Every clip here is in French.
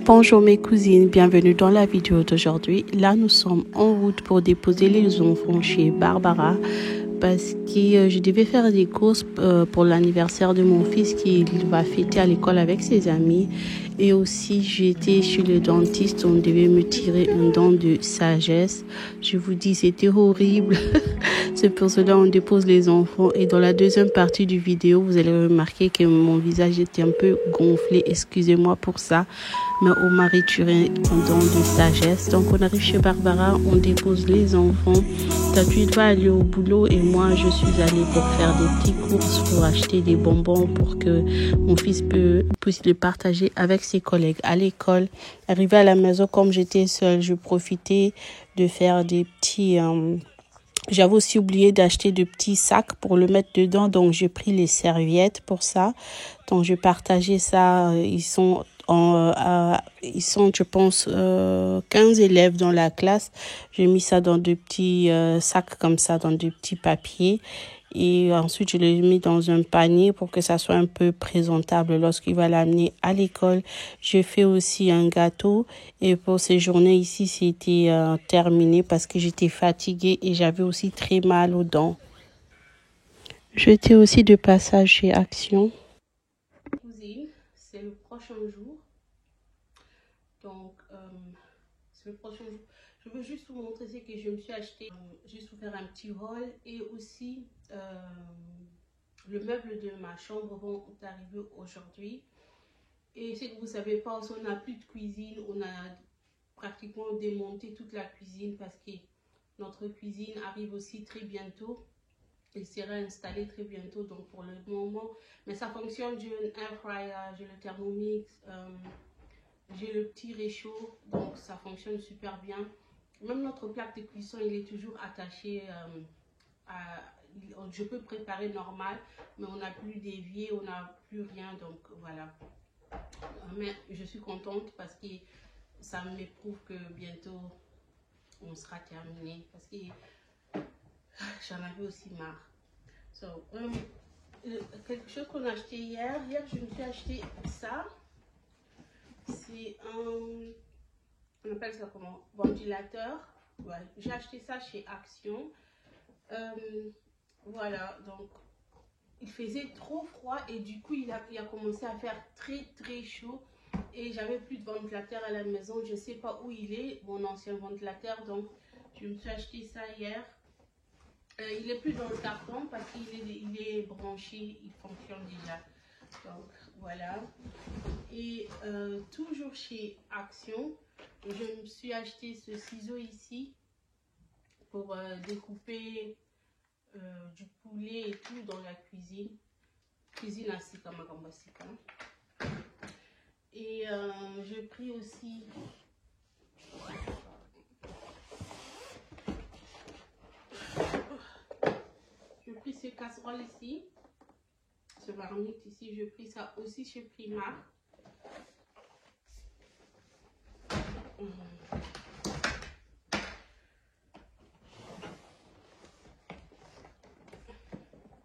Bonjour mes cousines, bienvenue dans la vidéo d'aujourd'hui. Là, nous sommes en route pour déposer les enfants chez Barbara parce que je devais faire des courses pour l'anniversaire de mon fils qu'il va fêter à l'école avec ses amis. Et aussi, j'étais chez le dentiste, on devait me tirer un dent de sagesse. Je vous dis, c'était horrible. C'est pour cela on dépose les enfants. Et dans la deuxième partie du vidéo, vous allez remarquer que mon visage était un peu gonflé. Excusez-moi pour ça. Mais on m'a retiré un don de sagesse. Donc on arrive chez Barbara, on dépose les enfants. Tatu va aller au boulot et moi je suis allée pour faire des petites courses pour acheter des bonbons pour que mon fils puisse le partager avec ses collègues à l'école. Arrivé à la maison, comme j'étais seule, je profitais de faire des petits... J'avais aussi oublié d'acheter de petits sacs pour le mettre dedans, donc j'ai pris les serviettes pour ça. Donc je partageais ça, ils sont, je pense, 15 élèves dans la classe. J'ai mis ça dans de petits sacs comme ça, dans de petits papiers. Et ensuite, je l'ai mis dans un panier pour que ça soit un peu présentable lorsqu'il va l'amener à l'école. J'ai fait aussi un gâteau. Et pour ces journées ici, c'était terminé parce que j'étais fatiguée et j'avais aussi très mal aux dents. J'étais aussi de passage chez Action. Cousine, c'est le prochain jour. Donc, c'est le prochain jour. Je veux juste vous montrer ce que je me suis acheté. Juste vous faire un petit haul. Et aussi, le meuble de ma chambre vont arriver aujourd'hui. Et ce que vous ne savez pas, on n'a plus de cuisine. On a pratiquement démonté toute la cuisine parce que notre cuisine arrive aussi très bientôt. Elle sera installée très bientôt. Donc, pour le moment, mais ça fonctionne. J'ai un air fryer, j'ai le Thermomix. J'ai le petit réchaud, donc ça fonctionne super bien. Même notre plaque de cuisson, il est toujours attaché je peux préparer normal, mais on n'a plus d'évier, on n'a plus rien, donc voilà. Mais je suis contente parce que ça m'éprouve que bientôt on sera terminé, parce que j'en avais aussi marre. Quelque chose qu'on a acheté hier, je me suis acheté ça. C'est on appelle ça comment? Ventilateur. Ouais, j'ai acheté ça chez Action. Voilà, donc il faisait trop froid et du coup il a commencé à faire très chaud et j'avais plus de ventilateur à la maison. Je sais pas où il est, mon ancien ventilateur, donc je me suis acheté ça hier. Il est plus dans le carton parce qu'il est branché, il fonctionne déjà. Donc voilà. Et toujours chez Action, je me suis acheté ce ciseau ici pour découper du poulet et tout dans la cuisine. Cuisine à Sika, Makamba Sika. Et j'ai pris aussi ces casseroles ici. Ce marmite ici, j'ai pris ça aussi chez Primark.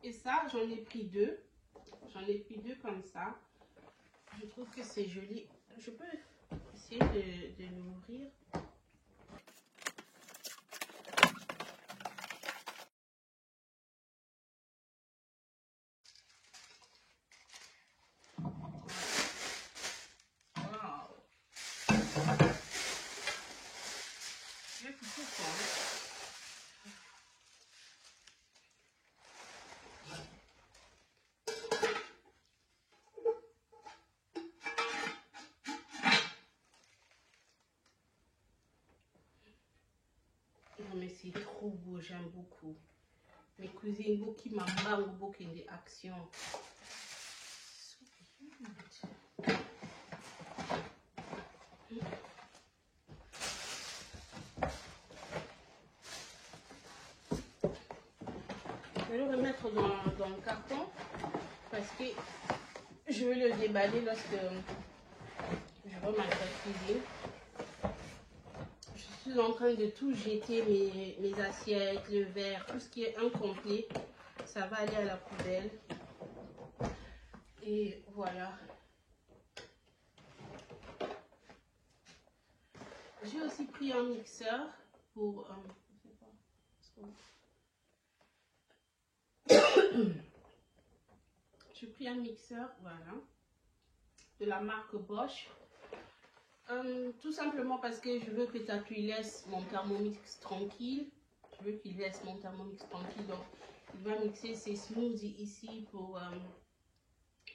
Et ça, j'en ai pris deux. J'en ai pris deux comme ça. Je trouve que c'est joli. Je peux essayer de l'ouvrir. Non mais c'est trop beau, j'aime beaucoup. Mes cousines, beaucoup qui m'emballent beaucoup des actions. Je vais le remettre dans le carton parce que je vais le déballer lorsque je vais ma cuisine. Je suis en train de tout jeter, mes assiettes, le verre, tout ce qui est incomplet, ça va aller à la poubelle. Et voilà. J'ai aussi pris un mixeur pour... j'ai pris un mixeur, voilà, de la marque Bosch. Tout simplement parce que je veux que Tatu laisse mon Thermomix tranquille. Je veux qu'il laisse mon Thermomix tranquille. Donc, il va mixer ses smoothies ici pour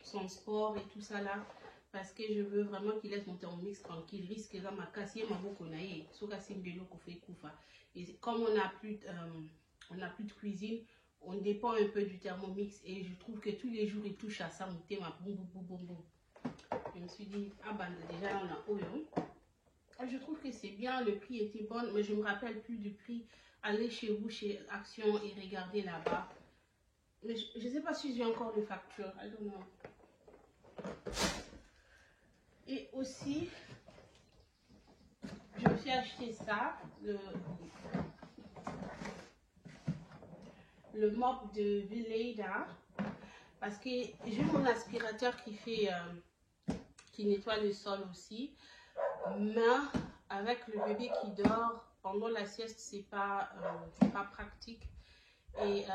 son sport et tout ça là. Parce que je veux vraiment qu'il laisse mon Thermomix tranquille. Risque de ma casser ma bokonaye. Et comme on n'a plus de cuisine, on dépend un peu du Thermomix. Et je trouve que tous les jours, il touche à ça. Je me suis dit, ah ben déjà on a Oyo. Je trouve que c'est bien, le prix était bon, mais je ne me rappelle plus du prix. Allez chez vous, chez Action et regardez là-bas. Mais je ne sais pas si j'ai encore le facture. I don't know. Et aussi, je me suis acheté ça, le mop de Veleda, parce que j'ai mon aspirateur qui nettoie le sol aussi. Mais avec le bébé qui dort pendant la sieste, c'est pas pratique. Et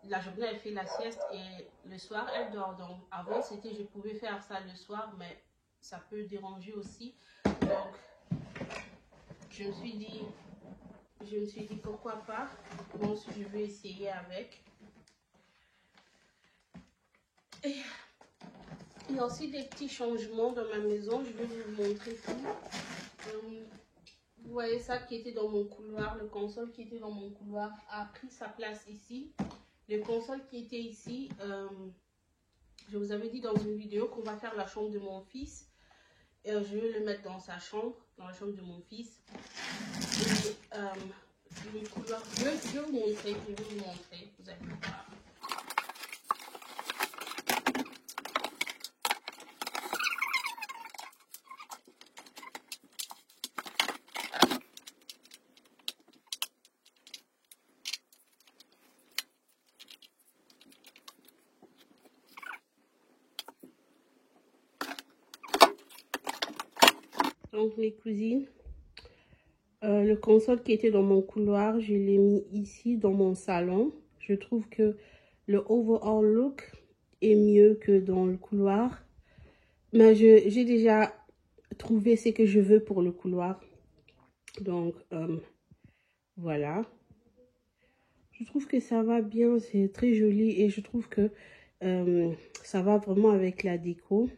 la journée, elle fait la sieste et le soir, elle dort. Donc, avant, c'était je pouvais faire ça le soir, mais ça peut déranger aussi. Donc, je me suis dit pourquoi pas. Bon, je vais essayer avec. Et il y a aussi des petits changements dans ma maison. Je vais vous montrer tout. Vous voyez ça qui était dans mon couloir, le console qui était dans mon couloir a pris sa place ici. Le console qui était ici, je vous avais dit dans une vidéo qu'on va faire la chambre de mon fils. Et je vais le mettre dans sa chambre, dans la chambre de mon fils. Et le couloir, je vais vous montrer, vous allez voir. Donc les cousines, le console qui était dans mon couloir, je l'ai mis ici dans mon salon. Je trouve que le overall look est mieux que dans le couloir. Mais j'ai déjà trouvé ce que je veux pour le couloir. Donc voilà. Je trouve que ça va bien, c'est très joli et je trouve que ça va vraiment avec la déco.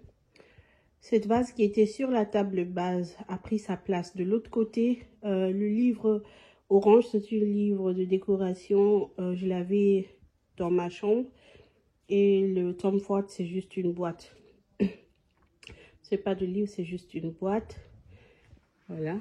Cette vase qui était sur la table base a pris sa place. De l'autre côté, le livre orange, c'est un livre de décoration. Je l'avais dans ma chambre. Et le Tom Ford, c'est juste une boîte. C'est pas de livre, c'est juste une boîte. Voilà.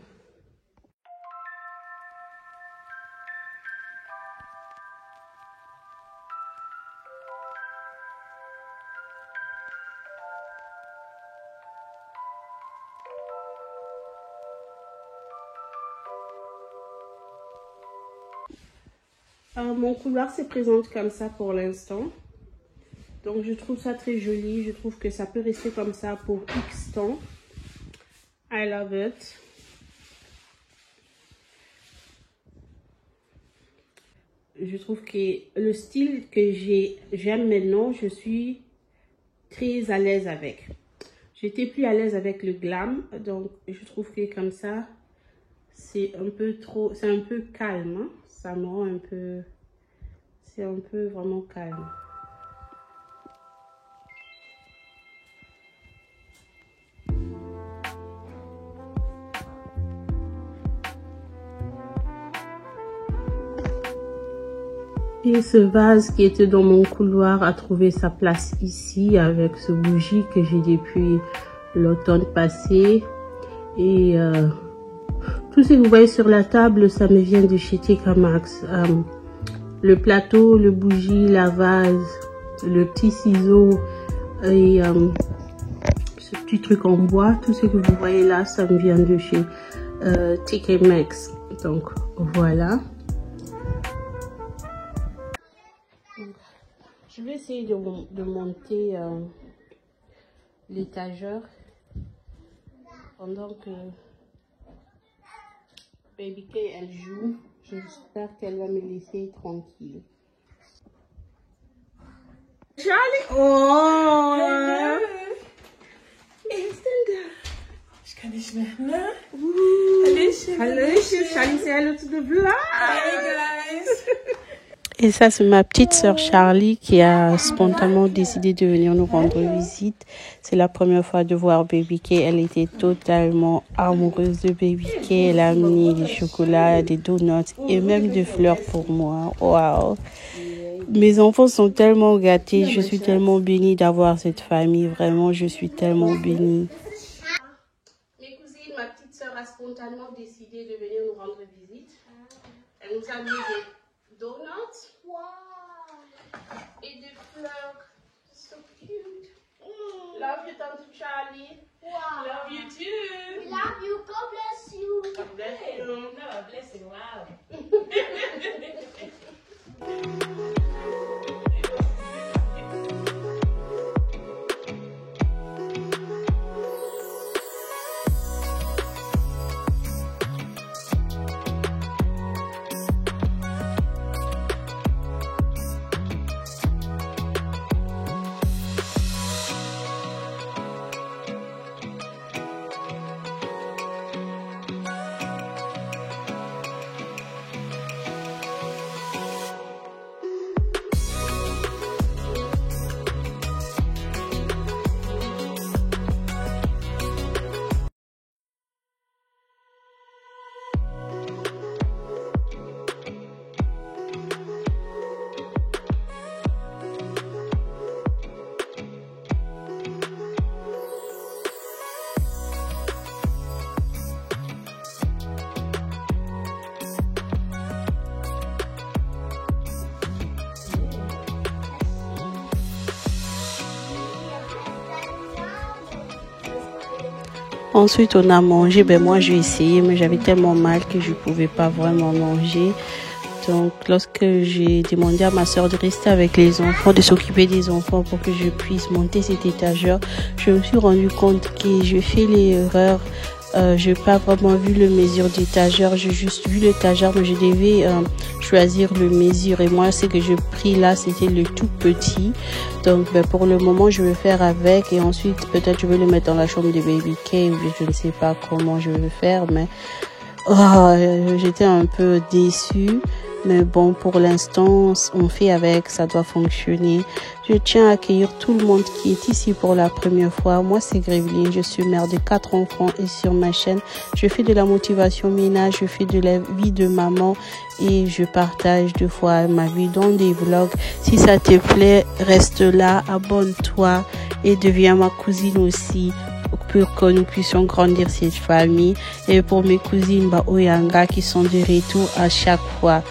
Mon couloir se présente comme ça pour l'instant. Donc je trouve ça très joli. Je trouve que ça peut rester comme ça pour X temps. I love it. Je trouve que le style que j'aime maintenant, je suis très à l'aise avec. J'étais plus à l'aise avec le glam. Donc je trouve que comme ça, c'est un peu trop, c'est un peu calme. Hein? Ça me rend un peu, c'est un peu vraiment calme. Et ce vase qui était dans mon couloir a trouvé sa place ici avec ce bougie que j'ai depuis l'automne passé. Et tout ce que vous voyez sur la table, ça me vient de chez TK Maxx. Le plateau, le bougie, la vase, le petit ciseau et ce petit truc en bois. Tout ce que vous voyez là, ça me vient de chez TK Maxx. Donc voilà. Je vais essayer de monter l'étagère pendant que Baby K, elle joue. J'espère qu'elle va me laisser tranquille. Charlie! Oh! Hello! Ich kann nicht mehr, ne? Hallöchen, Charlie, say hello to the vlog! Hey guys! Et ça, c'est ma petite sœur Charlie qui a spontanément décidé de venir nous rendre visite. C'est la première fois de voir Baby K. Elle était totalement amoureuse de Baby K. Elle a amené des chocolats, des donuts et même des fleurs pour moi. Waouh! Mes enfants sont tellement gâtés. Je suis tellement bénie d'avoir cette famille. Vraiment, je suis tellement bénie. Mes cousines, ma petite sœur a spontanément décidé de venir nous rendre visite. Elle nous a mis des donuts. Wow. Et des fleurs. So cute. Love you, Tante Charlie. Wow. Love you too. We love you. God bless you. God bless you. No, blessing. Wow. Ensuite, on a mangé. Moi, j'ai essayé, mais j'avais tellement mal que je ne pouvais pas vraiment manger. Donc, lorsque j'ai demandé à ma soeur de rester avec les enfants, de s'occuper des enfants pour que je puisse monter cette étagère, je me suis rendu compte que je fais l'erreur. Je n'ai pas vraiment vu le mesure d'étagère, j'ai juste vu l'étagère, mais je devais choisir le mesure. Et moi, ce que j'ai pris là, c'était le tout petit. Donc, pour le moment, je vais faire avec. Et ensuite, peut-être je vais le mettre dans la chambre de Baby K. Je ne sais pas comment je vais faire, mais j'étais un peu déçue. Mais bon, pour l'instant, on fait avec, ça doit fonctionner. Je tiens à accueillir tout le monde qui est ici pour la première fois. Moi, c'est Gréveline, je suis mère de 4 enfants et sur ma chaîne, je fais de la motivation ménage, je fais de la vie de maman et je partage 2 fois ma vie dans des vlogs. Si ça te plaît, reste là, abonne-toi et deviens ma cousine aussi, pour que nous puissions grandir cette famille. Et pour mes cousines Oyanga qui sont de retour à chaque fois,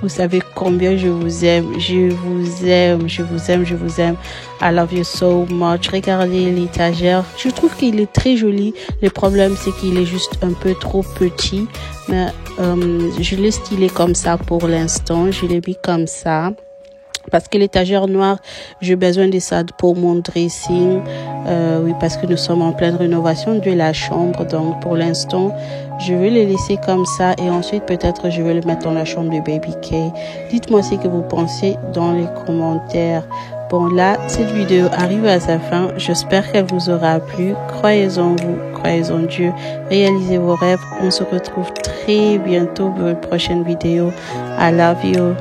vous savez combien je vous aime, je vous aime, je vous aime, je vous aime. I love you so much. Regardez l'étagère, je trouve qu'il est très joli. Le problème, c'est qu'il est juste un peu trop petit, mais je l'ai stylé comme ça pour l'instant, je l'ai mis comme ça. Parce que l'étagère noire, j'ai besoin de ça pour mon dressing. Oui, parce que nous sommes en pleine rénovation de la chambre. Donc, pour l'instant, je vais le laisser comme ça. Et ensuite, peut-être, je vais le mettre dans la chambre de Baby K. Dites-moi ce que vous pensez dans les commentaires. Bon, là, cette vidéo arrive à sa fin. J'espère qu'elle vous aura plu. Croyez en vous, croyez en Dieu. Réalisez vos rêves. On se retrouve très bientôt pour une prochaine vidéo. I love you.